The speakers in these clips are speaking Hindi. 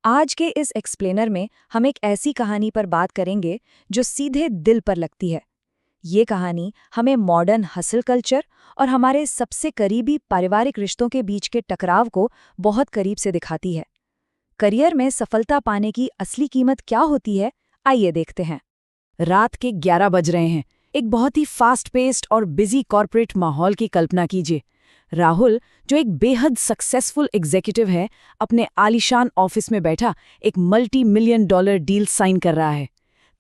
आज के इस एक्सप्लेनर में हम एक ऐसी कहानी पर बात करेंगे जो सीधे दिल पर लगती है। ये कहानी हमें मॉडर्न हसल कल्चर और हमारे सबसे करीबी पारिवारिक रिश्तों के बीच के टकराव को बहुत करीब से दिखाती है। करियर में सफलता पाने की असली कीमत क्या होती है, आइए देखते हैं। रात के 11 बज रहे हैं। एक बहुत ही फास्ट पेस्ड और बिजी कॉर्पोरेट माहौल की कल्पना कीजिए। राहुल, जो एक बेहद सक्सेसफुल एग्जीक्यूटिव है, अपने आलीशान ऑफिस में बैठा एक $multi-million डील साइन कर रहा है।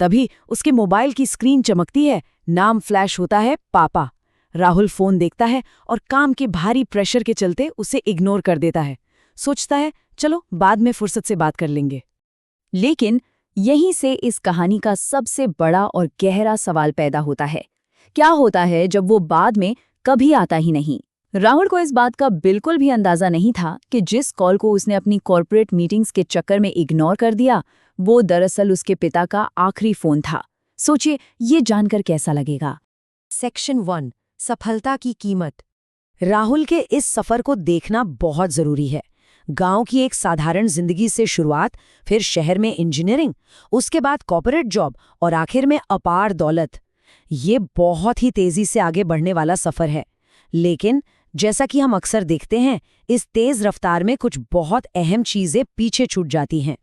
तभी उसके मोबाइल की स्क्रीन चमकती है, नाम फ्लैश होता है पापा। राहुल फोन देखता है और काम के भारी प्रेशर के चलते उसे इग्नोर कर देता है। सोचता है चलो बाद में फुर्सत से बात कर लेंगे। लेकिन यहीं से इस कहानी का सबसे बड़ा और गहरा सवाल पैदा होता है। क्या होता है जब वो बाद में कभी आता ही नहीं? राहुल को इस बात का बिल्कुल भी अंदाजा नहीं था कि जिस कॉल को उसने अपनी कॉर्पोरेट मीटिंग्स के चक्कर में इग्नोर कर दिया, वो दरअसल उसके पिता का आखिरी फोन था। सोचिए, ये जानकर कैसा लगेगा। सेक्शन 1, सफलता की कीमत। राहुल के इस सफर को देखना बहुत जरूरी है। गांव की एक साधारण जिंदगी से शुरुआत, फिर शहर में इंजीनियरिंग, उसके बाद कॉर्पोरेट जॉब और आखिर में अपार दौलत। ये बहुत ही तेजी से आगे बढ़ने वाला सफर है। लेकिन जैसा कि हम अक्सर देखते हैं, इस तेज रफ्तार में कुछ बहुत अहम चीजें पीछे छूट जाती हैं।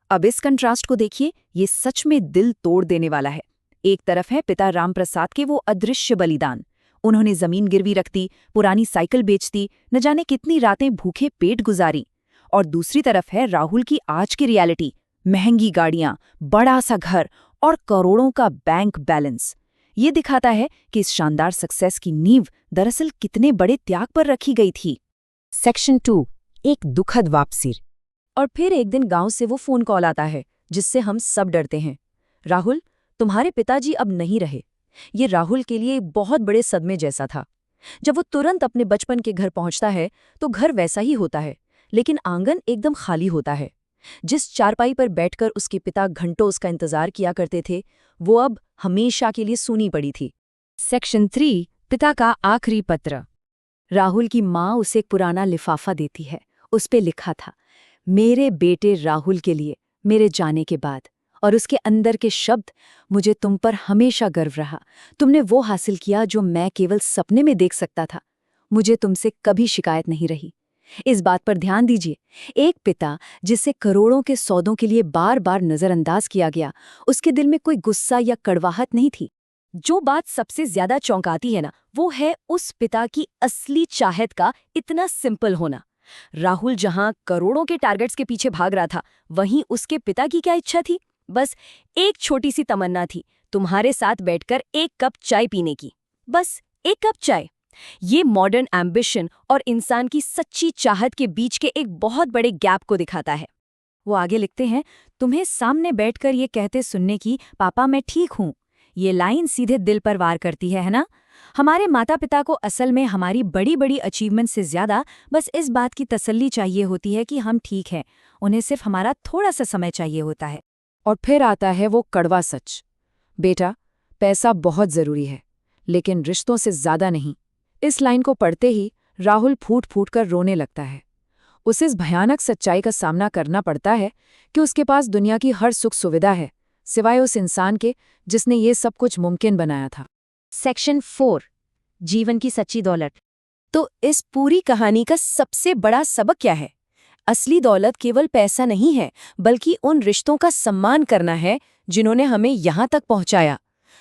अब इस कंट्रास्ट को देखिए, ये सच में दिल तोड़ देने वाला है। एक तरफ है पिता रामप्रसाद के वो अदृश्य बलिदान। उन्होंने जमीन गिरवी रख दी, पुरानी साइकिल बेच दी, न जाने कितनी रातें भूखे पेट गुजारी। और दूसरी तरफ है राहुल की आज की रियलिटी, महंगी गाड़ियां, बड़ा सा घर और करोड़ों का बैंक बैलेंस। ये दिखाता है कि इस शानदार सक्सेस की नींव दरअसल कितने बड़े त्याग पर रखी गई थी। सेक्शन 2, एक दुखद वापसी। और फिर एक दिन गांव से वो फोन कॉल आता है जिससे हम सब डरते हैं। राहुल, तुम्हारे पिताजी अब नहीं रहे। ये राहुल के लिए एक बहुत बड़े सदमे जैसा था। जब वो तुरंत अपने बचपन के घर पहुंचता है तो घर वैसा ही होता है, लेकिन आंगन एकदम खाली होता है। जिस चारपाई पर बैठकर उसके पिता घंटों उसका इंतजार किया करते थे, वो अब हमेशा के लिए सूनी पड़ी थी। सेक्शन 3, पिता का आखिरी पत्र। राहुल की माँ उसे एक पुराना लिफाफा देती है। उस पे लिखा था, मेरे बेटे राहुल के लिए, मेरे जाने के बाद। और उसके अंदर के शब्द, मुझे तुम पर हमेशा गर्व रहा। तुमने वो हासिल किया जो मैं केवल सपने में देख सकता था। मुझे तुमसे कभी शिकायत नहीं रही। इस बात पर ध्यान दीजिए, एक पिता जिसे करोड़ों के सौदों के लिए बार बार नजरअंदाज किया गया, उसके दिल में कोई गुस्सा या कड़वाहट नहीं थी। जो बात सबसे ज्यादा चौंकाती है ना, वो है उस पिता की असली चाहत का इतना सिंपल होना। राहुल जहां करोड़ों के टारगेट्स के पीछे भाग रहा था, वहीं उसके पिता की क्या इच्छा थी? बस एक छोटी सी तमन्ना थी, तुम्हारे साथ बैठकर एक कप चाय पीने की। बस एक कप चाय। ये मॉडर्न एम्बिशन और इंसान की सच्ची चाहत के बीच के एक बहुत बड़े गैप को दिखाता है। वो आगे लिखते हैं, तुम्हें सामने बैठकर ये कहते सुनने की, पापा मैं ठीक हूँ, ये लाइन सीधे दिल पर वार करती है ना? हमारे माता पिता को असल में हमारी बड़ी बड़ी अचीवमेंट से ज्यादा बस इस बात की तसल्ली चाहिए होती है कि हम ठीक हैं। उन्हें सिर्फ हमारा थोड़ा सा समय चाहिए होता है। और फिर आता है वो कड़वा सच, बेटा, पैसा बहुत जरूरी है, लेकिन रिश्तों से ज्यादा नहीं। इस लाइन को पढ़ते ही राहुल फूट फूट कर रोने लगता है। उसे इस भयानक सच्चाई का सामना करना पड़ता है कि उसके पास दुनिया की हर सुख सुविधा है, सिवाय उस इंसान के जिसने ये सब कुछ मुमकिन बनाया था। सेक्शन 4, जीवन की सच्ची दौलत। तो इस पूरी कहानी का सबसे बड़ा सबक क्या है? असली दौलत केवल पैसा नहीं है, बल्कि उन रिश्तों का सम्मान करना है जिन्होंने हमें यहाँ तक पहुँचाया।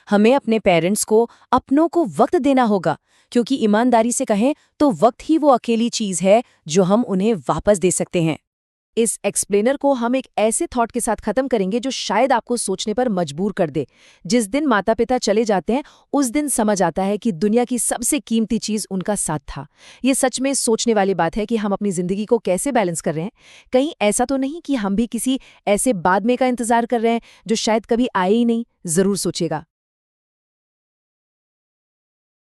हमें अपने पेरेंट्स को, अपनों को वक्त देना होगा, क्योंकि ईमानदारी से कहें तो वक्त ही वो अकेली चीज है जो हम उन्हें वापस दे सकते हैं। इस एक्सप्लेनर को हम एक ऐसे थॉट के साथ खत्म करेंगे जो शायद आपको सोचने पर मजबूर कर दे। जिस दिन माता पिता चले जाते हैं, उस दिन समझ आता है कि दुनिया की सबसे कीमती चीज उनका साथ था। ये सच में सोचने वाली बात है कि हम अपनी जिंदगी को कैसे बैलेंस कर रहे हैं। कहीं ऐसा तो नहीं कि हम भी किसी ऐसे बाद में का इंतजार कर रहे हैं जो शायद कभी आए ही नहीं। जरूर सोचेगा।